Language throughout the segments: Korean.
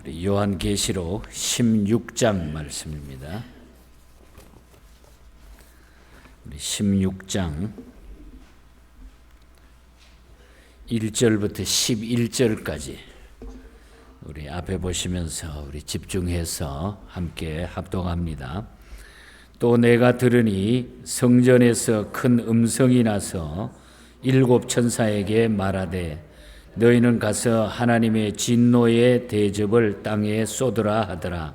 우리 요한계시록 16장 말씀입니다. 우리 16장 1절부터 11절까지 우리 앞에 보시면서 우리 집중해서 함께 합독합니다. 또 내가 들으니 성전에서 큰 음성이 나서 일곱 천사에게 말하되 너희는 가서 하나님의 진노의 대접을 땅에 쏟으라 하더라.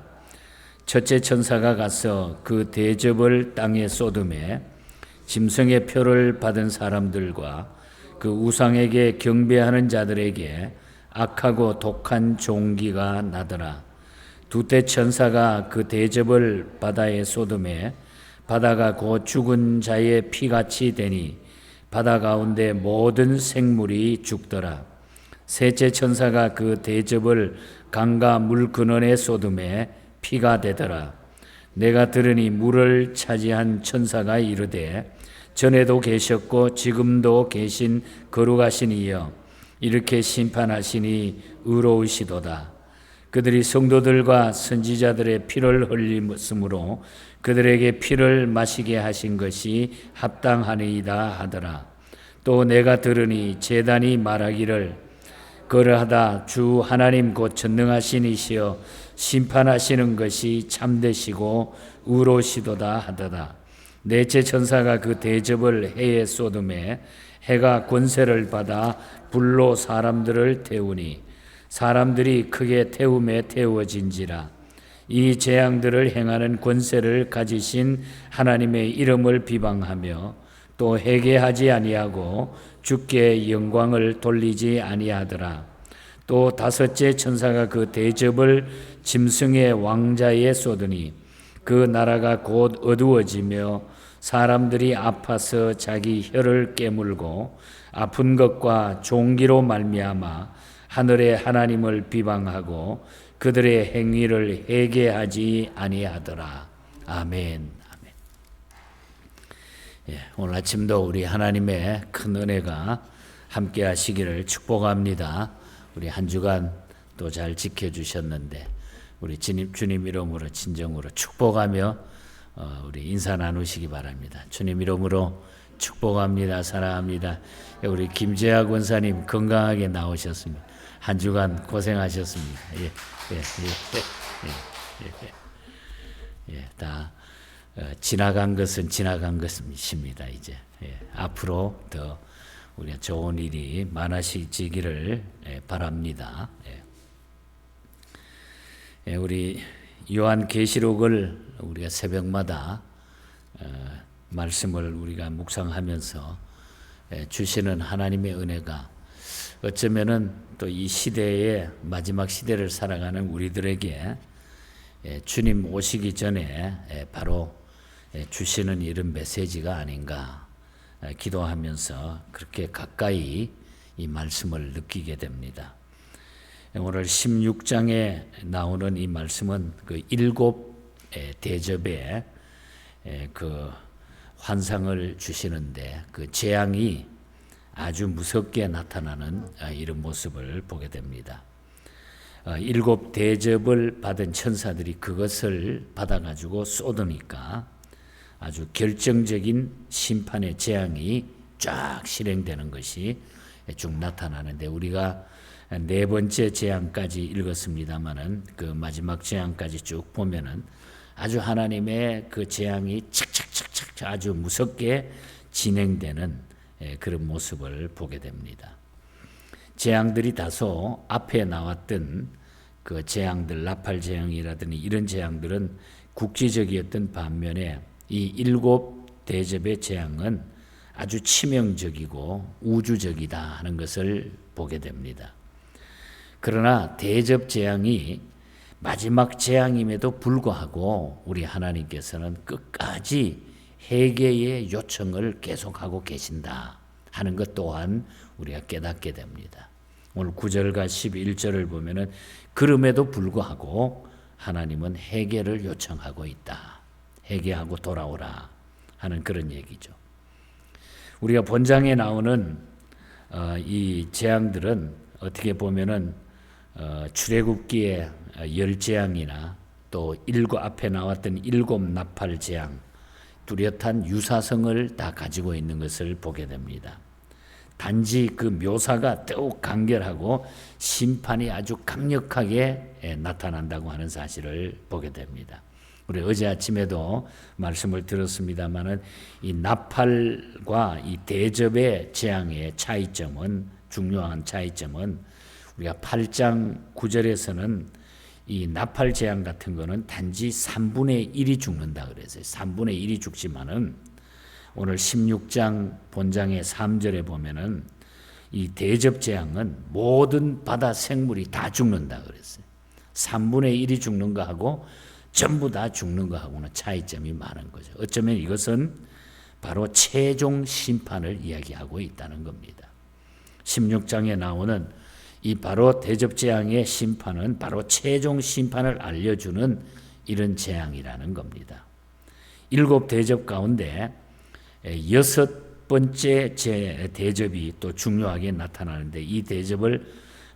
첫째 천사가 가서 그 대접을 땅에 쏟음에 짐승의 표를 받은 사람들과 그 우상에게 경배하는 자들에게 악하고 독한 종기가 나더라. 두째 천사가 그 대접을 바다에 쏟음에 바다가 곧 죽은 자의 피같이 되니 바다 가운데 모든 생물이 죽더라. 셋째 천사가 그 대접을 강과 물 근원에 쏟음에 피가 되더라. 내가 들으니 물을 차지한 천사가 이르되 전에도 계셨고 지금도 계신 거룩하신 이여 이렇게 심판하시니 의로우시도다. 그들이 성도들과 선지자들의 피를 흘림으로 그들에게 피를 마시게 하신 것이 합당하니이다 하더라. 또 내가 들으니 제단이 말하기를 그러하다 주 하나님 곧 전능하신 이시여 심판하시는 것이 참되시고 의로우시도다 하더라. 넷째 천사가 그 대접을 해에 쏟음에 해가 권세를 받아 불로 사람들을 태우니 사람들이 크게 태움에 태워진지라. 이 재앙들을 행하는 권세를 가지신 하나님의 이름을 비방하며 또 회개하지 아니하고 주께 영광을 돌리지 아니하더라. 또 다섯째 천사가 그 대접을 짐승의 왕자에 쏟으니 그 나라가 곧 어두워지며 사람들이 아파서 자기 혀를 깨물고 아픈 것과 종기로 말미암아 하늘의 하나님을 비방하고 그들의 행위를 회개하지 아니하더라. 아멘. 오늘 아침도 우리 하나님의 큰 은혜가 함께 하시기를 축복합니다. 우리 한 주간 또 잘 지켜주셨는데 우리 주님 이름으로 진정으로 축복하며 우리 인사 나누시기 바랍니다. 주님 이름으로 축복합니다. 사랑합니다. 우리 김재하 권사님 건강하게 나오셨습니다. 한 주간 고생하셨습니다. 다 지나간 것은 지나간 것입니다. 이제 앞으로 더 우리가 좋은 일이 많아지기를 바랍니다. 우리 요한계시록을 우리가 새벽마다 말씀을 우리가 묵상하면서 주시는 하나님의 은혜가 어쩌면은 또 이 시대의 마지막 시대를 살아가는 우리들에게 주님 오시기 전에 바로 주시는 이런 메시지가 아닌가 기도하면서 그렇게 가까이 이 말씀을 느끼게 됩니다. 오늘 16장에 나오는 이 말씀은 그 일곱 대접의 그 환상을 주시는데 그 재앙이 아주 무섭게 나타나는 이런 모습을 보게 됩니다. 일곱 대접을 받은 천사들이 그것을 받아가지고 쏟으니까 아주 결정적인 심판의 재앙이 쫙 실행되는 것이 쭉 나타나는데 우리가 네 번째 재앙까지 읽었습니다마는 그 마지막 재앙까지 쭉 보면은 아주 하나님의 그 재앙이 착착착착 아주 무섭게 진행되는 그런 모습을 보게 됩니다. 재앙들이 다소 앞에 나왔던 그 재앙들, 나팔 재앙이라든지 이런 재앙들은 국지적이었던 반면에 이 일곱 대접의 재앙은 아주 치명적이고 우주적이다 하는 것을 보게 됩니다. 그러나 대접 재앙이 마지막 재앙임에도 불구하고 우리 하나님께서는 끝까지 회개의 요청을 계속하고 계신다 하는 것 또한 우리가 깨닫게 됩니다. 오늘 9절과 11절을 보면은 그럼에도 불구하고 하나님은 회개를 요청하고 있다. 회개하고 돌아오라 하는 그런 얘기죠. 우리가 본장에 나오는 이 재앙들은 어떻게 보면은 출애굽기의 열 재앙이나 또 앞에 나왔던 7 나팔 재앙, 뚜렷한 유사성을 다 가지고 있는 것을 보게 됩니다. 단지 그 묘사가 더욱 간결하고 심판이 아주 강력하게 나타난다고 하는 사실을 보게 됩니다. 우리 어제 아침에도 말씀을 들었습니다마는 이 나팔과 이 대접의 재앙의 차이점은, 중요한 차이점은, 우리가 8장 9절에서는 이 나팔 재앙 같은 거는 단지 3분의 1이 죽는다 그랬어요. 3분의 1이 죽지만은 오늘 16장 본장의 3절에 보면은 이 대접 재앙은 모든 바다 생물이 다 죽는다 그랬어요. 3분의 1이 죽는 거하고 전부 다 죽는 거하고는 차이점이 많은 거죠. 어쩌면 이것은 바로 최종 심판을 이야기하고 있다는 겁니다. 16장에 나오는 이 바로 대접 재앙의 심판은 바로 최종 심판을 알려주는 이런 재앙이라는 겁니다. 7 대접 가운데 6번째 대접이 또 중요하게 나타나는데, 이 대접을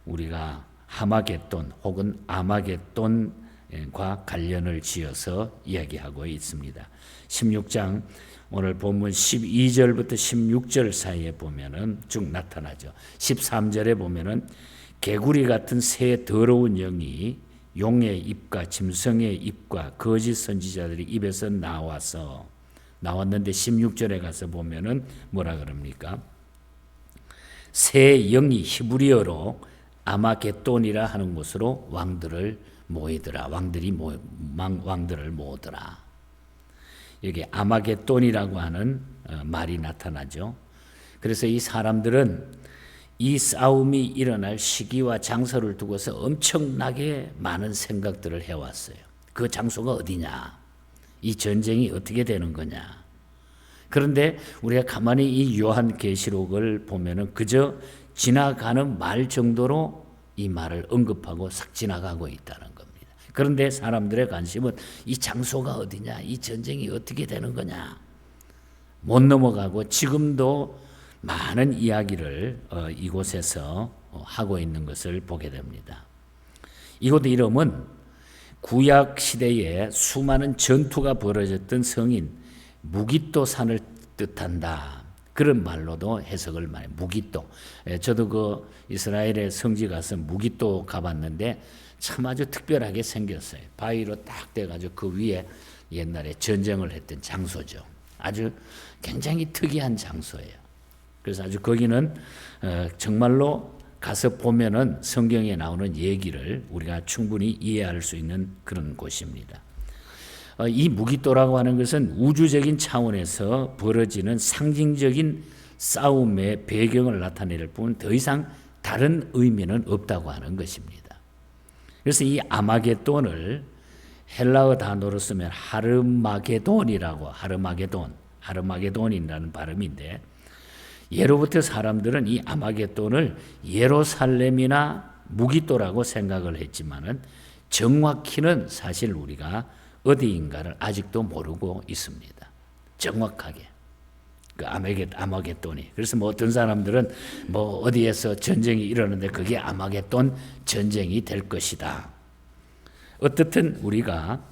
우리가 하마겟돈 혹은 아마겟돈과 관련을 지어서 이야기하고 있습니다. 16장 오늘 본문 12절부터 16절 사이에 보면은 쭉 나타나죠. 13절에 보면은 개구리 같은 새 더러운 영이 용의 입과 짐승의 입과 거짓 선지자들의 입에서 나왔는데 16절에 가서 보면은 뭐라 그럽니까? 새 영이 히브리어로 아마겟돈이라 하는 곳으로 왕들을 모이더라. 왕들을 모으더라. 여기 아마겟돈이라고 하는 말이 나타나죠. 그래서 이 사람들은 이 싸움이 일어날 시기와 장소를 두고서 엄청나게 많은 생각들을 해왔어요. 그 장소가 어디냐? 이 전쟁이 어떻게 되는 거냐? 그런데 우리가 가만히 이 요한계시록을 보면은 그저 지나가는 말 정도로 이 말을 언급하고 싹 지나가고 있다는 겁니다. 그런데 사람들의 관심은 이 장소가 어디냐? 이 전쟁이 어떻게 되는 거냐? 못 넘어가고 지금도 많은 이야기를 이곳에서 하고 있는 것을 보게 됩니다. 이곳 이름은 구약 시대에 수많은 전투가 벌어졌던 성인 무깃도 산을 뜻한다. 그런 말로도 해석을 많이 해요. 무깃도. 저도 그 이스라엘의 성지 가서 무깃도 가봤는데 참 아주 특별하게 생겼어요. 바위로 딱 돼가지고 그 위에 옛날에 전쟁을 했던 장소죠. 아주 굉장히 특이한 장소예요. 그래서 아주 거기는 정말로 가서 보면은 성경에 나오는 얘기를 우리가 충분히 이해할 수 있는 그런 곳입니다. 이 무깃도라고 하는 것은 우주적인 차원에서 벌어지는 상징적인 싸움의 배경을 나타낼 뿐 더 이상 다른 의미는 없다고 하는 것입니다. 그래서 이 아마겟돈을 헬라어 단어로 쓰면 하르마게돈이라는 발음인데, 예로부터 사람들은 이 아마겟돈을 예루살렘이나 무깃도라고 생각을 했지만은 정확히는 사실 우리가 어디인가를 아직도 모르고 있습니다. 정확하게 그 아마겟돈이. 그래서 뭐 어떤 사람들은 뭐 어디에서 전쟁이 일어나는데 그게 아마겟돈 전쟁이 될 것이다. 어떻든 우리가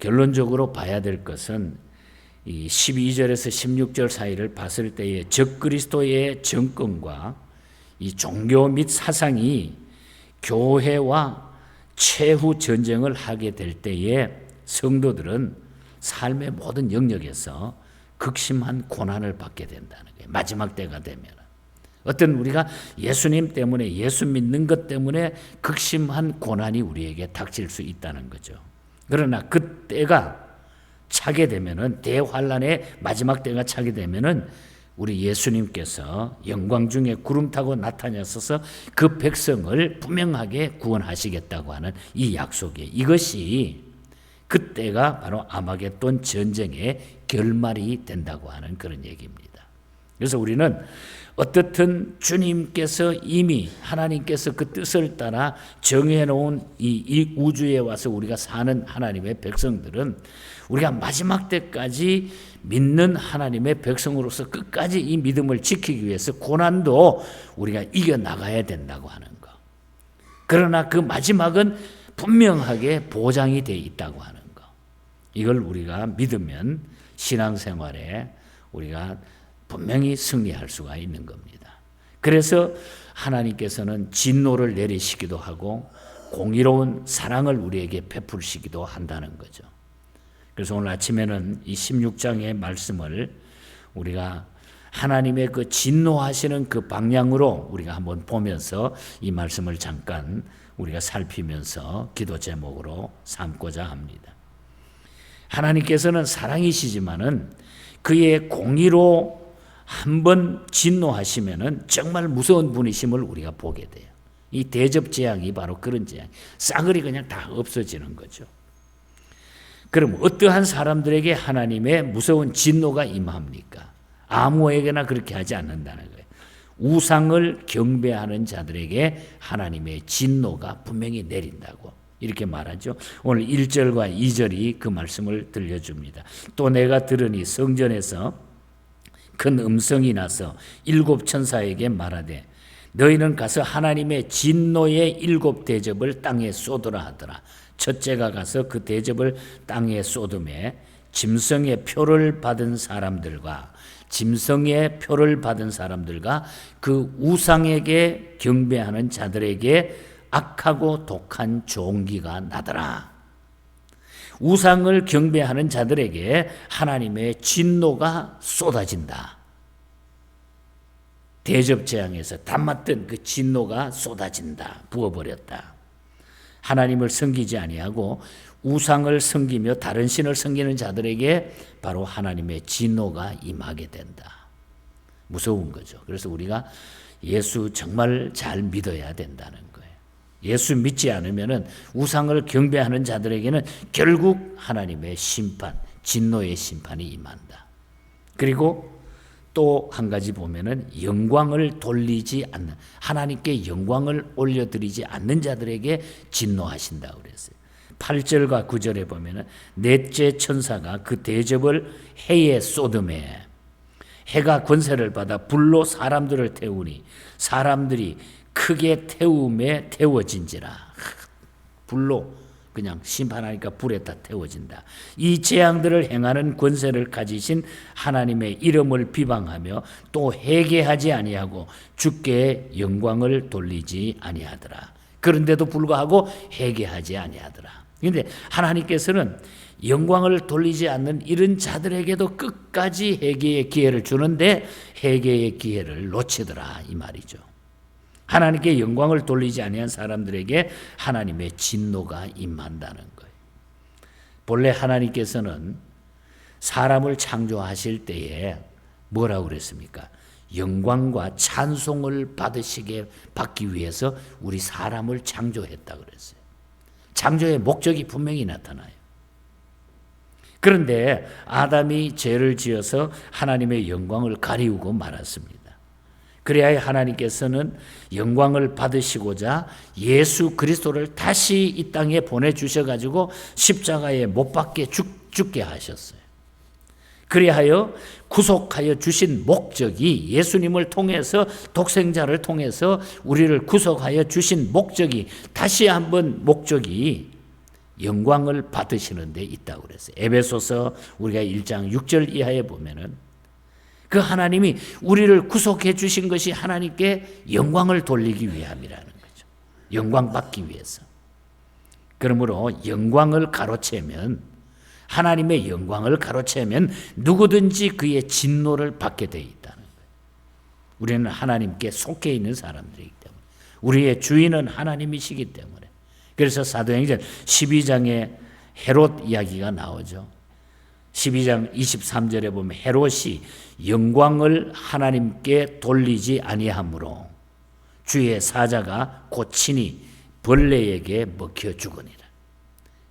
결론적으로 봐야 될 것은 이 12절에서 16절 사이를 봤을 때의 적그리스도의 정권과 이 종교 및 사상이 교회와 최후 전쟁을 하게 될 때에 성도들은 삶의 모든 영역에서 극심한 고난을 받게 된다는 거예요. 마지막 때가 되면 어떤 우리가 예수님 때문에, 예수 믿는 것 때문에 극심한 고난이 우리에게 닥칠 수 있다는 거죠. 그러나 그 때가 차게 되면은, 대환란의 마지막 때가 차게 되면은 우리 예수님께서 영광 중에 구름 타고 나타나셔서 그 백성을 분명하게 구원하시겠다고 하는 이 약속이, 이것이 그때가 바로 아마겟돈 전쟁의 결말이 된다고 하는 그런 얘기입니다. 그래서 우리는 어떻든 주님께서 이미 하나님께서 그 뜻을 따라 정해놓은 이 우주에 와서 우리가 사는 하나님의 백성들은 우리가 마지막 때까지 믿는 하나님의 백성으로서 끝까지 이 믿음을 지키기 위해서 고난도 우리가 이겨나가야 된다고 하는 거. 그러나 그 마지막은 분명하게 보장이 되어 있다고 하는 거. 이걸 우리가 믿으면 신앙생활에 우리가 분명히 승리할 수가 있는 겁니다. 그래서 하나님께서는 진노를 내리시기도 하고 공의로운 사랑을 우리에게 베풀시기도 한다는 거죠. 그래서 오늘 아침에는 이 16장의 말씀을 우리가 하나님의 그 진노하시는 그 방향으로 우리가 한번 보면서 이 말씀을 잠깐 우리가 살피면서 기도 제목으로 삼고자 합니다. 하나님께서는 사랑이시지만은 그의 공의로 한번 진노하시면은 정말 무서운 분이심을 우리가 보게 돼요. 이 대접 재앙이 바로 그런 재앙. 싸그리 그냥 다 없어지는 거죠. 그럼 어떠한 사람들에게 하나님의 무서운 진노가 임합니까? 아무에게나 그렇게 하지 않는다는 거예요. 우상을 경배하는 자들에게 하나님의 진노가 분명히 내린다고 이렇게 말하죠. 오늘 1절과 2절이 그 말씀을 들려줍니다. 또 내가 들으니 성전에서 큰 음성이 나서 7 천사에게 말하되 너희는 가서 하나님의 진노의 7 대접을 땅에 쏟으라 하더라. 첫째가 가서 그 대접을 땅에 쏟음에 짐승의 표를 받은 사람들과 그 우상에게 경배하는 자들에게 악하고 독한 종기가 나더라. 우상을 경배하는 자들에게 하나님의 진노가 쏟아진다. 대접 재앙에서 담았던 그 진노가 쏟아진다. 부어버렸다. 하나님을 섬기지 아니하고 우상을 섬기며 다른 신을 섬기는 자들에게 바로 하나님의 진노가 임하게 된다. 무서운 거죠. 그래서 우리가 예수 정말 잘 믿어야 된다는 거예요. 예수 믿지 않으면은 우상을 경배하는 자들에게는 결국 하나님의 심판, 진노의 심판이 임한다. 그리고 또 한 가지 보면은 영광을 돌리지 않는, 하나님께 영광을 올려드리지 않는 자들에게 진노하신다고 그랬어요. 8절과 9절에 보면은 넷째 천사가 그 대접을 해에 쏟음에 해가 권세를 받아 불로 사람들을 태우니 사람들이 크게 태움에 태워진지라. 불로 그냥 심판하니까 불에 다 태워진다. 이 재앙들을 행하는 권세를 가지신 하나님의 이름을 비방하며 또 회개하지 아니하고 주께 영광을 돌리지 아니하더라. 그런데도 불구하고 회개하지 아니하더라. 그런데 하나님께서는 영광을 돌리지 않는 이런 자들에게도 끝까지 회개의 기회를 주는데 회개의 기회를 놓치더라 이 말이죠. 하나님께 영광을 돌리지 아니한 사람들에게 하나님의 진노가 임한다는 거예요. 본래 하나님께서는 사람을 창조하실 때에 뭐라고 그랬습니까? 영광과 찬송을 받기 위해서 우리 사람을 창조했다고 그랬어요. 창조의 목적이 분명히 나타나요. 그런데 아담이 죄를 지어서 하나님의 영광을 가리우고 말았습니다. 그래야 하나님께서는 영광을 받으시고자 예수 그리스도를 다시 이 땅에 보내주셔가지고 십자가에 못 박게 죽게 하셨어요. 그리하여 구속하여 주신 목적이, 예수님을 통해서 독생자를 통해서 우리를 구속하여 주신 목적이, 다시 한번 목적이 영광을 받으시는 데 있다고 그랬어요. 에베소서 우리가 1장 6절 이하에 보면은 그 하나님이 우리를 구속해 주신 것이 하나님께 영광을 돌리기 위함이라는 거죠. 영광 받기 위해서. 그러므로 영광을 가로채면, 하나님의 영광을 가로채면 누구든지 그의 진노를 받게 되어 있다는 거예요. 우리는 하나님께 속해 있는 사람들이기 때문에, 우리의 주인은 하나님이시기 때문에. 그래서 사도행전 12장에 헤롯 이야기가 나오죠. 12장 23절에 보면 헤롯이 영광을 하나님께 돌리지 아니하므로 주의 사자가 곧 친히 벌레에게 먹혀 죽으니라.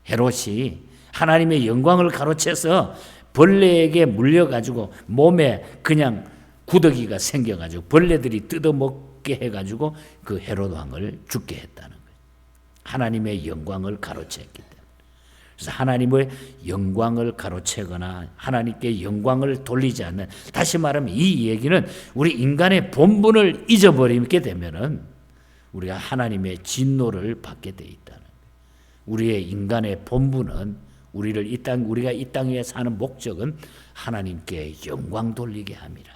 헤롯이 하나님의 영광을 가로채서 벌레에게 물려가지고 몸에 그냥 구더기가 생겨가지고 벌레들이 뜯어먹게 해가지고 그 헤롯 왕을 죽게 했다는 거예요. 하나님의 영광을 가로챘기 때문에. 그래서 하나님의 영광을 가로채거나 하나님께 영광을 돌리지 않는, 다시 말하면 이 얘기는 우리 인간의 본분을 잊어버리게 되면은 우리가 하나님의 진노를 받게 돼 있다는 거예요. 우리의 인간의 본분은 우리가 이 땅 위에 사는 목적은 하나님께 영광 돌리게 함이라.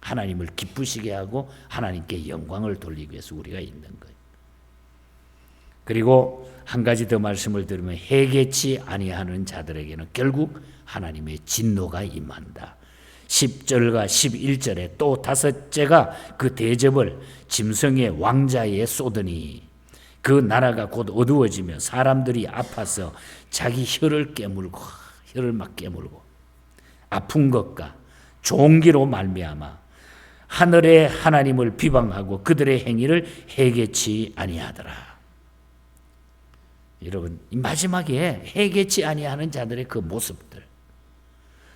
하나님을 기쁘시게 하고 하나님께 영광을 돌리기 위해서 우리가 있는 거예요. 그리고 한 가지 더 말씀을 드리면 회개치 아니하는 자들에게는 결국 하나님의 진노가 임한다. 10절과 11절에 또 다섯째가 그 대접을 짐승의 왕자에 쏟으니 그 나라가 곧 어두워지며 사람들이 아파서 자기 혀를 막 깨물고 아픈 것과 종기로 말미암아 하늘의 하나님을 비방하고 그들의 행위를 회개치 아니하더라. 여러분, 마지막에 회개치 아니하는 자들의 그 모습들,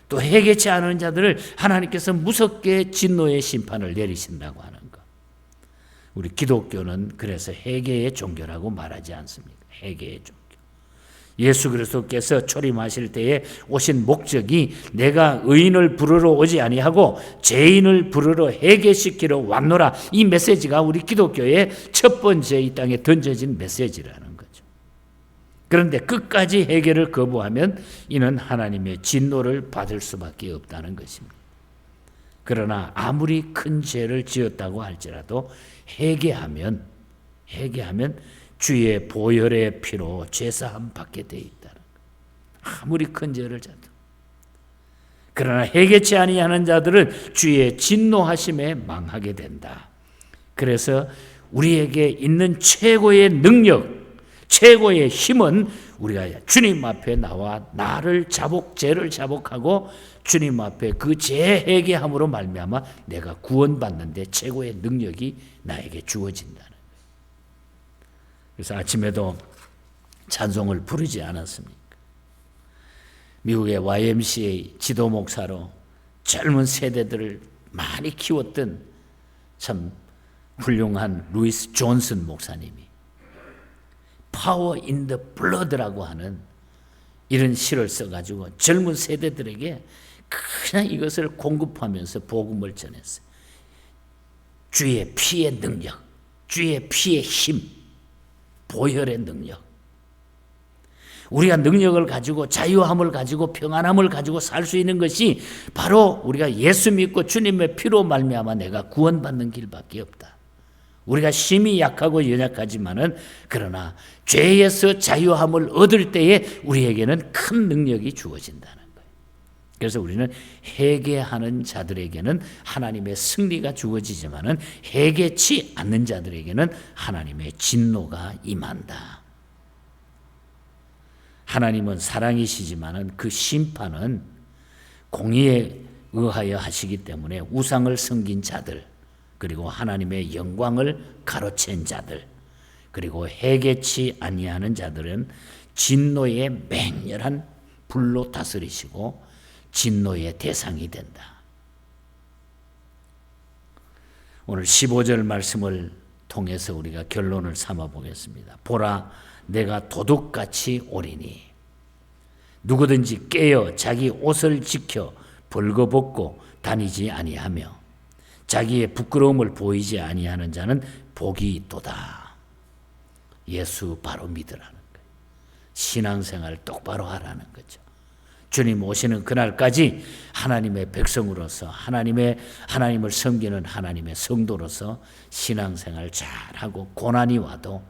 또 회개치 않은 자들을 하나님께서 무섭게 진노의 심판을 내리신다고 하는 것. 우리 기독교는 그래서 회개의 종교라고 말하지 않습니까? 회개의 종교. 예수 그리스도께서 초림하실 때에 오신 목적이 내가 의인을 부르러 오지 아니하고 죄인을 부르러 회개시키러 왔노라. 이 메시지가 우리 기독교의 첫 번째 이 땅에 던져진 메시지라는 거죠. 그런데 끝까지 회개를 거부하면 이는 하나님의 진노를 받을 수밖에 없다는 것입니다. 그러나 아무리 큰 죄를 지었다고 할지라도 회개하면 주의 보혈의 피로 죄사함 받게 돼 있다는 거예요. 아무리 큰 죄를 져도. 그러나 회개치 아니하는 자들은 주의 진노하심에 망하게 된다. 그래서 우리에게 있는 최고의 능력, 최고의 힘은 우리가 주님 앞에 나와 죄를 자복하고 주님 앞에 그 죄 회개함으로 말미암아 내가 구원받는데 최고의 능력이 나에게 주어진다는 거예요. 그래서 아침에도 찬송을 부르지 않았습니까? 미국의 YMCA 지도 목사로 젊은 세대들을 많이 키웠던 참 훌륭한 루이스 존슨 목사님이 파워 인 더 블러드라고 하는 이런 시를 써가지고 젊은 세대들에게 그냥 이것을 공급하면서 복음을 전했어요. 주의 피의 능력, 주의 피의 힘, 보혈의 능력. 우리가 능력을 가지고 자유함을 가지고 평안함을 가지고 살 수 있는 것이 바로 우리가 예수 믿고 주님의 피로 말미암아 내가 구원받는 길밖에 없다. 우리가 심히 약하고 연약하지만은 그러나 죄에서 자유함을 얻을 때에 우리에게는 큰 능력이 주어진다는 거예요. 그래서 우리는 회개하는 자들에게는 하나님의 승리가 주어지지만은 회개치 않는 자들에게는 하나님의 진노가 임한다. 하나님은 사랑이시지만은 그 심판은 공의에 의하여 하시기 때문에 우상을 섬긴 자들, 그리고 하나님의 영광을 가로챈 자들, 그리고 회개치 아니하는 자들은 진노의 맹렬한 불로 다스리시고 진노의 대상이 된다. 오늘 15절 말씀을 통해서 우리가 결론을 삼아 보겠습니다. 보라, 내가 도둑같이 오리니 누구든지 깨어 자기 옷을 지켜 벌거벗고 다니지 아니하며 자기의 부끄러움을 보이지 아니하는 자는 복이 있도다. 예수 바로 믿으라는 거예요. 신앙생활 똑바로 하라는 거죠. 주님 오시는 그날까지 하나님의 백성으로서 하나님을 섬기는 하나님의 성도로서 신앙생활 잘하고 고난이 와도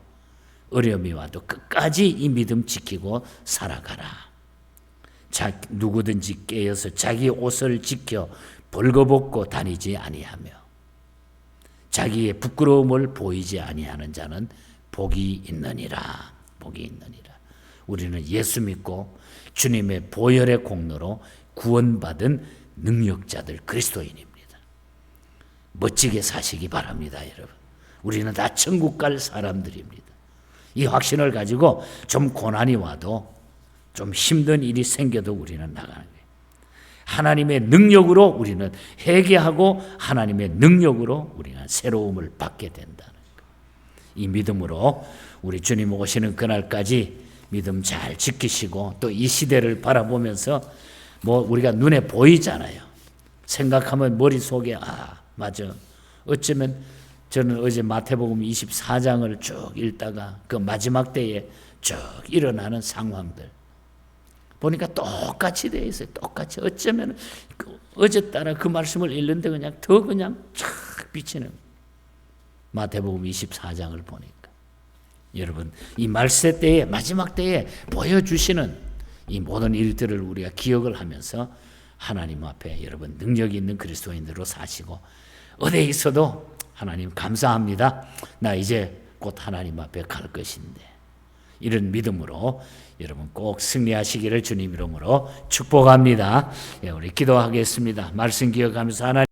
어려움이 와도 끝까지 이 믿음 지키고 살아가라. 누구든지 깨어서 자기 옷을 지켜 벌거벗고 다니지 아니하며 자기의 부끄러움을 보이지 아니하는 자는 복이 있느니라. 복이 있느니라. 우리는 예수 믿고 주님의 보혈의 공로로 구원받은 능력자들 그리스도인입니다. 멋지게 사시기 바랍니다, 여러분. 우리는 다 천국 갈 사람들입니다. 이 확신을 가지고 좀 고난이 와도 좀 힘든 일이 생겨도 우리는 나가는 거예요. 하나님의 능력으로 우리는 회개하고 하나님의 능력으로 우리가 새로움을 받게 된다는 거예요. 이 믿음으로 우리 주님 오시는 그날까지 믿음 잘 지키시고 또 이 시대를 바라보면서 우리가 눈에 보이잖아요. 생각하면 머릿속에 맞아. 어쩌면 저는 어제 마태복음 24장을 쭉 읽다가 그 마지막 때에 쭉 일어나는 상황들 보니까 똑같이 되어 있어요. 똑같이. 어쩌면 어제 따라 그 말씀을 읽는데 그냥 더 그냥 촥 비치는 마태복음 24장을 보니까 여러분 이 말세 때에 마지막 때에 보여주시는 이 모든 일들을 우리가 기억을 하면서 하나님 앞에 여러분 능력 있는 그리스도인들로 사시고 어디에 있어도 하나님 감사합니다. 나 이제 곧 하나님 앞에 갈 것인데 이런 믿음으로 여러분 꼭 승리하시기를 주님 이름으로 축복합니다. 우리 기도하겠습니다. 말씀 기억하면서 하나님